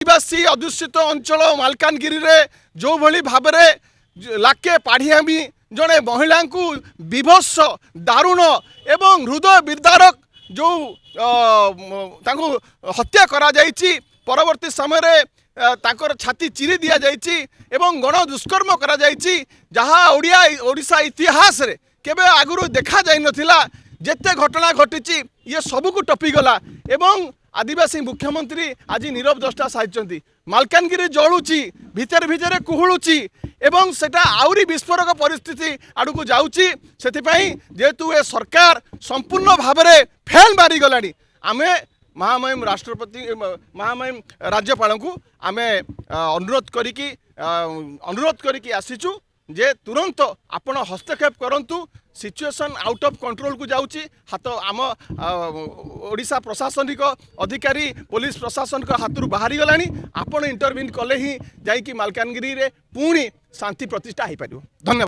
आदिवासी अधुषित अंचल मालकानगिरी रे जो भली भाबरे लाके पाढ़ियामी जड़े महिला को विभत्स दारुण एवं हृदय विदारक जो तांको हत्या करा जाइछि परवर्ती समय रे तांकर छाती चिरी दिया जाइछि एवं गण दुष्कर्म करा जाइछि जहाँ ओडिशा इतिहास रे केबे आगुरु देखा जाई नथिला। जेते घटना घटी ये सबको टपीगला एवं आदिवासी मुख्यमंत्री आज नीरव दृष्टा साजिଛନ୍ତି मालकानगिरी जलुची भितर भितर कुहुलुची एवं सेटा आउरी विस्फोरक परिस्थिति आड़क जाऊँगी जेहेतु ए सरकार संपूर्ण भाव में फेल मारी गलानी आमे महामहिम राष्ट्रपति महामहिम राज्यपाल को आमे अनुरोध करिकी आसीचु जे तुरंत आपण हस्तक्षेप करंतु सिचुएशन आउट ऑफ कंट्रोल को जाऊँगी हाथ आम ओडिशा प्रशासनिक अधिकारी पुलिस प्रशासन हाथ बाहरी गलानी आपण इंटरव्यून कले ही जाइकी मालकानगिरी रे पुणी शांति प्रतिष्ठा हो पार। धन्यवाद।